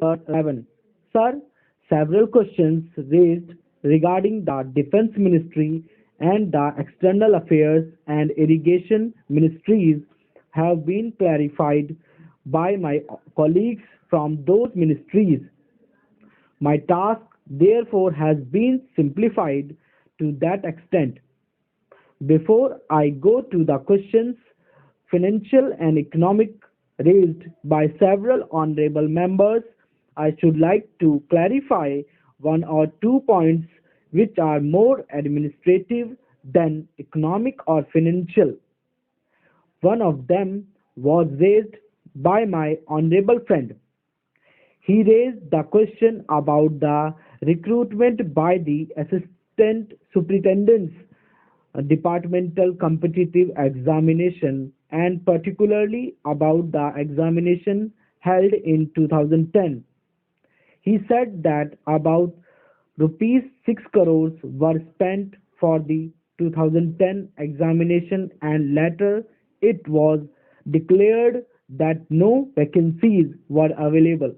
11. Sir, several questions raised regarding the Defense Ministry and the External Affairs and Irrigation Ministries have been clarified by my colleagues from those ministries. My task, therefore, has been simplified to that extent. Before I go to the questions, financial and economic, raised by several honorable members, I should like to clarify one or two points which are more administrative than economic or financial. One of them was raised by my honorable friend. He raised the question about the recruitment by the assistant superintendents, departmental competitive examination, and particularly about the examination held in 2010. He said that about rupees 6 crores were spent for the 2010 examination, and later it was declared that no vacancies were available.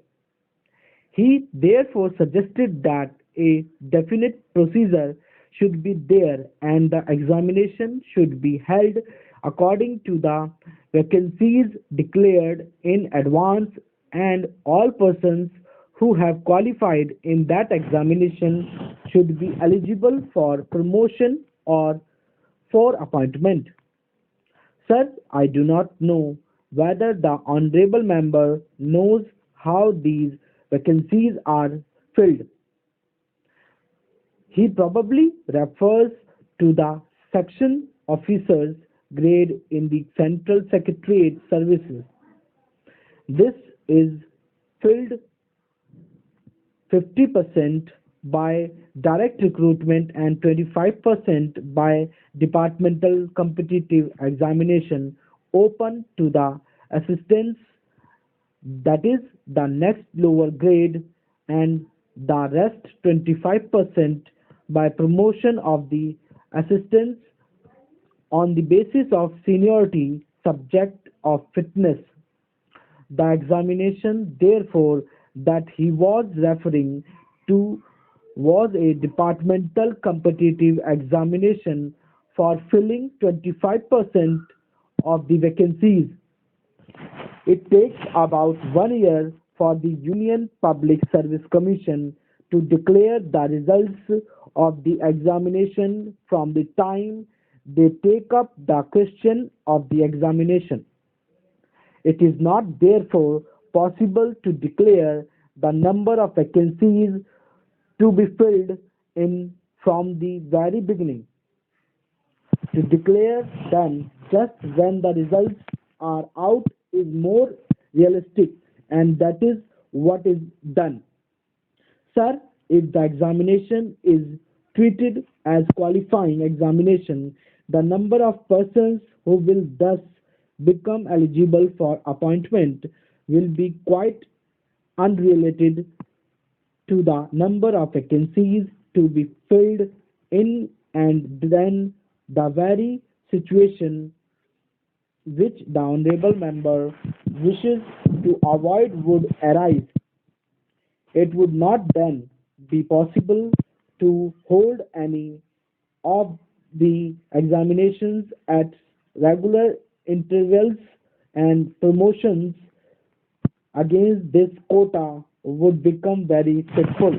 He therefore suggested that a definite procedure should be there and the examination should be held according to the vacancies declared in advance, and all persons who have qualified in that examination should be eligible for promotion or for appointment. Sir, I do not know whether the honorable member knows how these vacancies are filled. He probably refers to the section officers grade in the Central Secretariat services. This is filled 50% by direct recruitment and 25% by departmental competitive examination open to the assistants, that is the next lower grade, and the rest 25% by promotion of the assistants on the basis of seniority subject of fitness. The examination, therefore, that he was referring to was a departmental competitive examination for filling 25% of the vacancies. It takes about 1 year for the Union Public Service Commission to declare the results of the examination from the time they take up the question of the examination. It is not therefore possible to declare the number of vacancies to be filled in from the very beginning. To declare them just when the results are out is more realistic, and that is what is done. Sir, if the examination is treated as qualifying examination, the number of persons who will thus become eligible for appointment will be quite unrelated to the number of vacancies to be filled in, and then the very situation which the honorable member wishes to avoid would arise. It would not then be possible to hold any of the examinations at regular intervals, and promotions against this quota would become very fitful.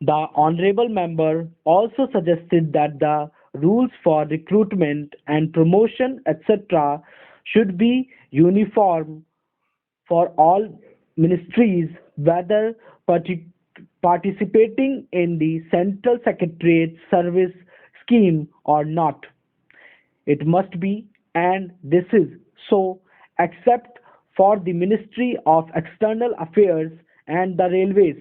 The honorable member also suggested that the rules for recruitment and promotion, etc., should be uniform for all ministries, whether participating in the Central Secretariat service scheme or not. It must be, and this is so, except for the Ministry of External Affairs and the Railways.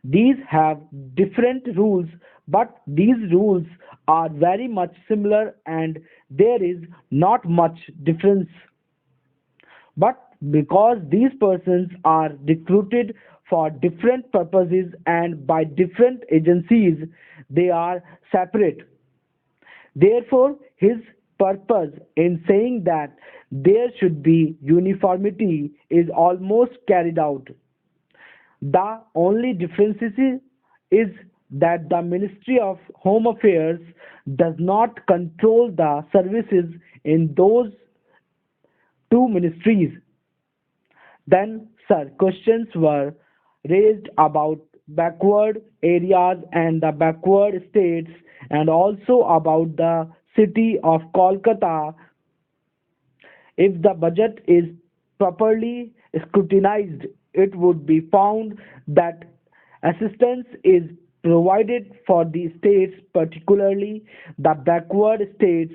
These have different rules, but these rules are very much similar and there is not much difference. But because these persons are recruited for different purposes and by different agencies, they are separate. Therefore, his purpose in saying that there should be uniformity is almost carried out. The only difference is that the Ministry of Home Affairs does not control the services in those two ministries. Then, sir, questions were raised about backward areas and the backward states, and also about the city of Kolkata. If the budget is properly scrutinized, it would be found that assistance is provided for the states, particularly the backward states,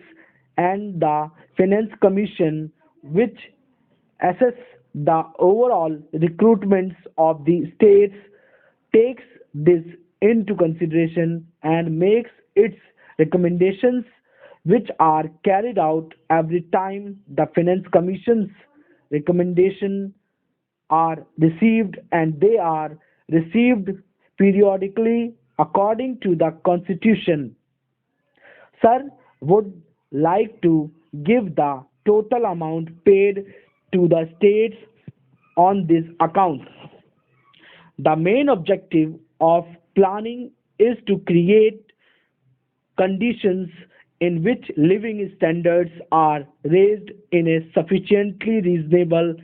and the Finance Commission, which assess the overall recruitments of the states, takes this into consideration and makes its recommendations, which are carried out every time the Finance Commission's recommendations are received, and they are received periodically according to the Constitution. Sir would like to give the total amount paid to the states on this account. The main objective of planning is to create conditions in which living standards are raised in a sufficiently reasonable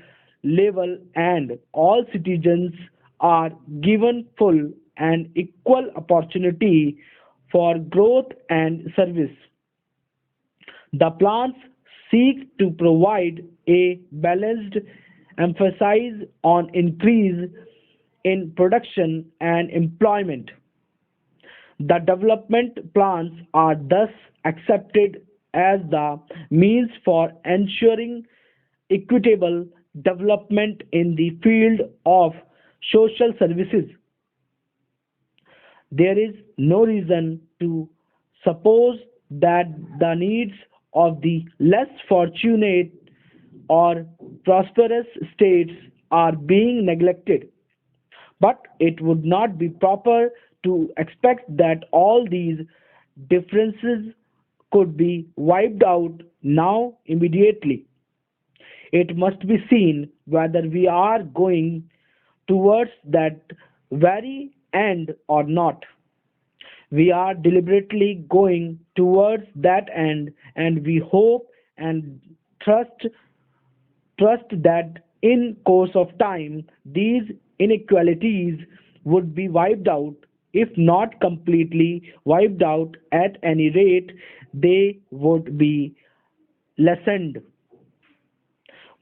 level and all citizens are given full and equal opportunity for growth and service. The plans seek to provide a balanced emphasis on increase in production and employment. The development plans are thus accepted as the means for ensuring equitable development in the field of social services. There is no reason to suppose that the needs of the less fortunate or prosperous states are being neglected. But it would not be proper to expect that all these differences could be wiped out now immediately. It must be seen whether we are going towards that very end or not. We are deliberately going towards that end, and we hope and trust that in course of time these inequalities would be wiped out, if not completely wiped out, at any rate they would be lessened.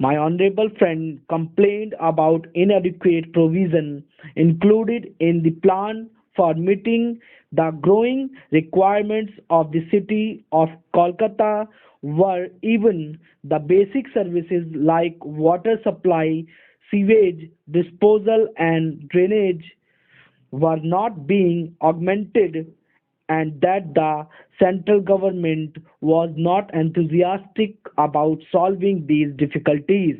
My honorable friend complained about inadequate provision included in the plan for meeting the growing requirements of the city of Kolkata, were even the basic services like water supply, sewage disposal, and drainage were not being augmented, and that the central government was not enthusiastic about solving these difficulties.